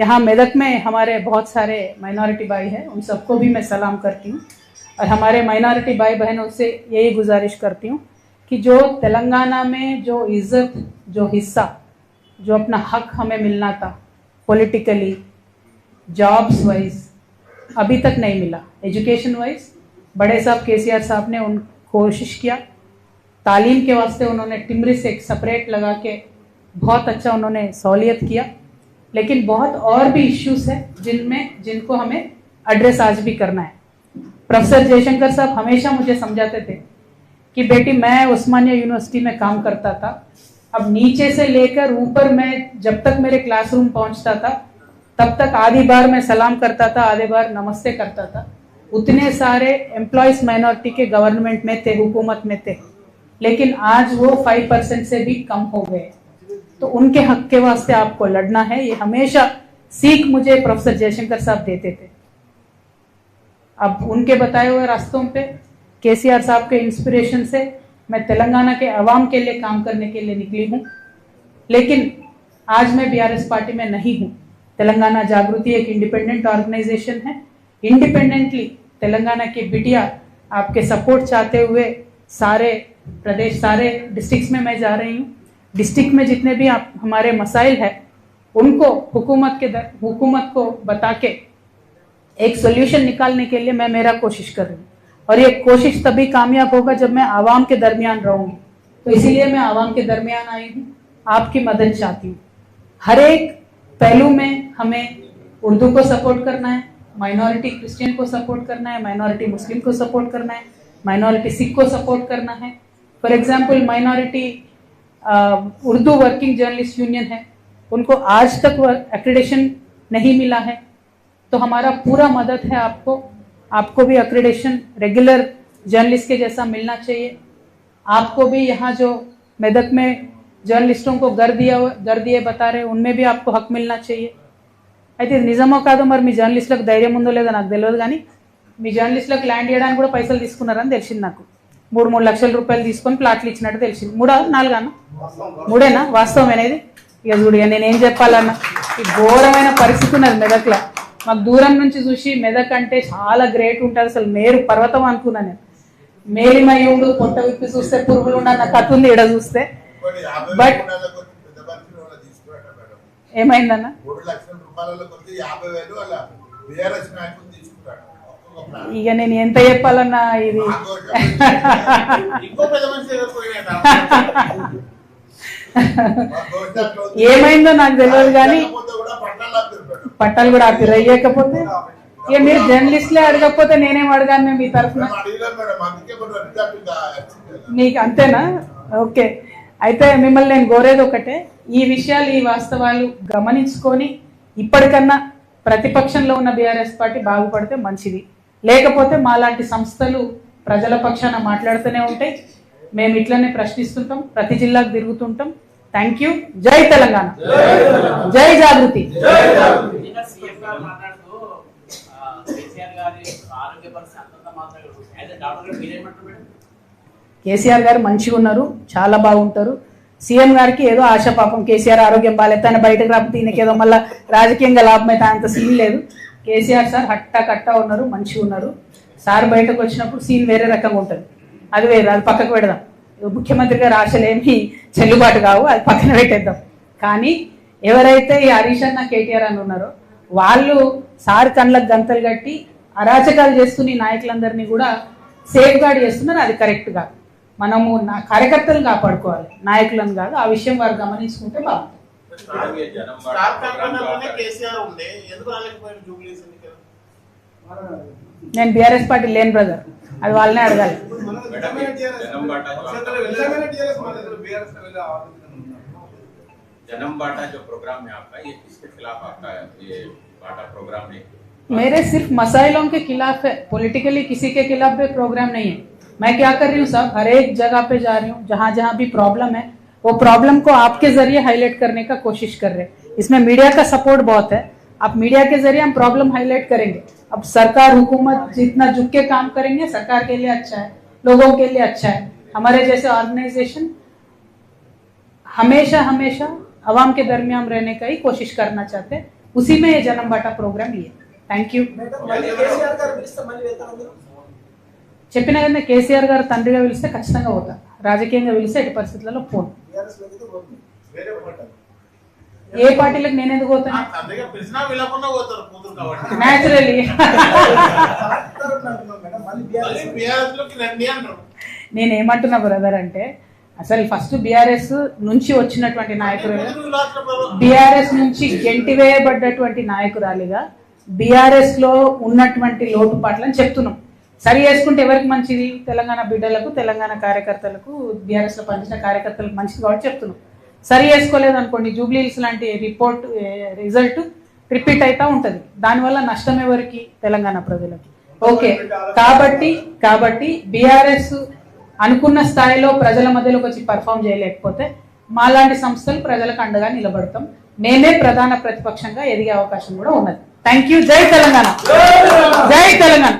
यहाँ मेदक में हमारे बहुत सारे माइनॉरिटी भाई हैं, उन सबको भी मैं सलाम करती हूँ और हमारे माइनॉरिटी भाई बहनों से यही गुजारिश करती हूँ कि जो तेलंगाना में जो इज्जत, जो हिस्सा, जो अपना हक हमें मिलना था पॉलिटिकली, जॉब्स वाइज अभी तक नहीं मिला। एजुकेशन वाइज बड़े साहब केसीआर साहब ने उन कोशिश किया, तालीम के वास्ते उन्होंने टिमरिस एक सेपरेट लगा के बहुत अच्छा उन्होंने सहूलियत किया, लेकिन बहुत और भी इश्यूज है जिनको हमें एड्रेस आज भी करना है। प्रोफेसर जयशंकर साहब हमेशा मुझे समझाते थे कि बेटी मैं उस्मानिया यूनिवर्सिटी में काम करता था, अब नीचे से लेकर ऊपर मैं जब तक मेरे क्लासरूम पहुंचता था तब तक आधी बार मैं सलाम करता था, आधी बार नमस्ते करता था। उतने सारे एम्प्लॉयज माइनॉरिटी के गवर्नमेंट में थे, हुकूमत में थे, लेकिन आज वो 5% से भी कम हो गए। तो उनके हक के वास्ते आपको लड़ना है, ये हमेशा सीख मुझे प्रोफेसर जयशंकर साहब देते थे। अब उनके बताए हुए रास्तों पे, केसीआर साहब के इंस्पिरेशन से मैं तेलंगाना के अवाम के लिए काम करने के लिए निकली हूँ, लेकिन आज मैं बीआरएस पार्टी में नहीं हूँ। तेलंगाना जागृति एक इंडिपेंडेंट ऑर्गेनाइजेशन है। इंडिपेंडेंटली तेलंगाना की बिटिया आपके सपोर्ट चाहते हुए सारे प्रदेश, सारे डिस्ट्रिक्ट्स में मैं जा रही हूँ। डिस्ट्रिक्ट में जितने भी आप हमारे मसाइल है उनको हुकूमत को बता के एक सोल्यूशन निकालने के लिए मैं मेरा कोशिश कर रही हूँ, और ये कोशिश तभी कामयाब होगा जब मैं आवाम के दरमियान रहूंगी। तो इसीलिए मैं आवाम के दरमियान आई हूँ, आपकी मदद चाहती हूँ। हर एक पहलू में हमें उर्दू को सपोर्ट करना है, माइनॉरिटी क्रिश्चियन को सपोर्ट करना है, माइनॉरिटी मुस्लिम को सपोर्ट करना है, माइनॉरिटी सिख को सपोर्ट करना है। For example minority Urdu working journalist union है, उनको आज तक एक्रेडिशन नहीं मिला है, तो हमारा पूरा मदद है आपको भी एक्रेडिशन रेगुलर जर्नलिस्ट के जैसा मिलना चाहिए। आपको भी यहाँ जो मेदक में जर्नलिस्टों को घर दिए बता रहे उनमें भी आपको हक मिलना चाहिए। అయితే నిజమో కాదో మరి మీ జర్నలిస్టులకు ధైర్యం ఉందో లేదో నాకు తెలియదు, కానీ మీ జర్నలిస్టులకు ల్యాండ్ చేయడానికి కూడా పైసలు తీసుకున్నారని తెలిసింది నాకు। 3 లక్షల రూపాయలు తీసుకొని ప్లాట్లు ఇచ్చినట్టు తెలిసింది। 3-4 అన్న 3ఏనా వాస్తవమేనేది? ఇక చూడు, ఇక నేనేం చెప్పాలన్నా, ఈ ఘోరమైన పరిస్థితి ఉన్నది మెదక్లో। మాకు దూరం నుంచి చూసి మెదక్ అంటే చాలా గ్రేట్ ఉంటుంది, అసలు మేరు పర్వతం అనుకున్నా నేను। మేలిమయ్యుండు పొట్ట విప్పి చూస్తే పురుగులు ఉన్న కథ ఉంది ఈడ చూస్తే। బట్ ఏమైందన్న? ఇక నేను ఎంత చెప్పాలన్నా ఇది ఏమైందో నాకు తెలియదు, కానీ పట్టాలు కూడా ఆపిర్రు। అయ్యకపోతే ఇక మీరు జర్నలిస్ట్లే అడగకపోతే నేనేం అడగాను మీ తరఫున? మీకు అంతేనా? ఓకే, అయితే మిమ్మల్ని నేను కోరేది ఒకటే, ఈ విషయాలు, ఈ వాస్తవాలు గమనించుకొని ఇప్పటికన్నా ప్రతిపక్షంలో ఉన్న బీఆర్ఎస్ పార్టీ బాగుపడితే మంచిది, లేకపోతే మాలాంటి సంస్థలు ప్రజల పక్షాన మాట్లాడుతూనే ఉంటాయి, మేము ఇట్లనే ప్రశ్నిస్తుంటాం, ప్రతి జిల్లాకు తిరుగుతుంటాం। Thank you. జై తెలంగాణ, జై జాగృతి। కేసీఆర్ గారు మంచిగా ఉన్నారు, చాలా బాగుంటారు। సీఎం గారికి ఏదో ఆశ, పాపం కేసీఆర్ ఆరోగ్యం బాగాలేదు, తన బయటకు రాకపోతే ఈయనకేదో మళ్ళీ రాజకీయంగా లాభం అయితే అంత సీన్ లేదు। కేసీఆర్ సార్ హట్టా కట్టా ఉన్నారు, మంచిగా ఉన్నారు। సార్ బయటకు వచ్చినప్పుడు సీన్ వేరే రకంగా ఉంటుంది, అది వేరే, అది పక్కకు పెడదాం। ముఖ్యమంత్రి గారు ఆశలేమి చెల్లుబాటు కావు, అది పక్కన పెట్టేద్దాం। కానీ ఎవరైతే ఈ హరీష్ అన్న, కేటీఆర్ అని ఉన్నారో వాళ్ళు సార్ కళ్ళకు గంతలు కట్టి అరాచకాలు చేస్తున్న నాయకులందరినీ కూడా సేఫ్ గార్డ్ చేస్తున్నారు, అది కరెక్ట్ కాదు। మనము కార్యకర్తలను కాపాడుకోవాలి, నాయకులను కాదు। ఆ విషయం వారు గమనించుకుంటే బాగుంటుంది। నేను బీఆర్ఎస్ పార్టీ లేని బ్రదర్, అది వాళ్ళనే అడగాలి। जन्म बांटा जो प्रोग्राम है आपका, ये किसके खिलाफ आपका ये बांटा प्रोग्राम है? मेरे सिर्फ मसाइलों के खिलाफ है, पॉलिटिकली किसी के खिलाफ भी प्रोग्राम नहीं है। मैं क्या कर रही हूँ साहब, हर एक जगह पे जा रही हूँ, जहाँ जहाँ भी प्रॉब्लम है वो प्रॉब्लम को आपके जरिए हाईलाइट करने का कोशिश कर रहे हैं। इसमें मीडिया का सपोर्ट बहुत है, आप मीडिया के जरिए हम प्रॉब्लम हाईलाइट करेंगे। अब सरकार, हुकूमत जितना झुक के काम करेंगे सरकार के लिए अच्छा है, लोगों के लिए अच्छा है। हमारे जैसे ऑर्गेनाइजेशन हमेशा हमेशा अवाम के दरमियान रहने का ही कोशिश करना चाहते हैं। उसी में ये जन्म बाटा प्रोग्राम लिए। Thank you. చెప్పిన కదా కేసీఆర్ గారు తండ్రిగా పిలిస్తే ఖచ్చితంగా పోతా, రాజకీయంగా పిలిస్తే ఎట్టి పరిస్థితులలో పోను. ఏ పార్టీలకు నేను ఎందుకు పోతాను? న్యాచురల్లీ నేనేమంటున్నా బ్రదర్ అంటే, అసలు ఫస్ట్ బీఆర్ఎస్ నుంచి వచ్చినటువంటి నాయకురాలు, బీఆర్ఎస్ నుంచి గెంటివేయబడ్డటువంటి నాయకురాలిగా బీఆర్ఎస్ లో ఉన్నటువంటి లోటుపాట్లని చెప్తున్నాం. సరి చేసుకుంటే ఎవరికి మంచిది? తెలంగాణ బిడ్డలకు, తెలంగాణ కార్యకర్తలకు, బీఆర్ఎస్ లో పనిచేసిన కార్యకర్తలకు మంచిది కాబట్టి చెప్తున్నాం. సరి చేసుకోలేదు అనుకోండి, జూబ్లీహిల్స్ లాంటి రిజల్ట్ రిపీట్ అవుతా ఉంటది. దానివల్ల నష్టం ఎవరికి? తెలంగాణ ప్రజలకి. ఓకే, కాబట్టి బీఆర్ఎస్ అనుకున్న స్థాయిలో ప్రజల మధ్యలోకి వచ్చి పర్ఫామ్ చేయలేకపోతే మాలాంటి సంస్థలు ప్రజలకు అండగా నిలబడతాం. మేమే ప్రధాన ప్రతిపక్షంగా ఎదిగే అవకాశం కూడా ఉన్నది. Thank you. జై తెలంగాణ, జై తెలంగాణ.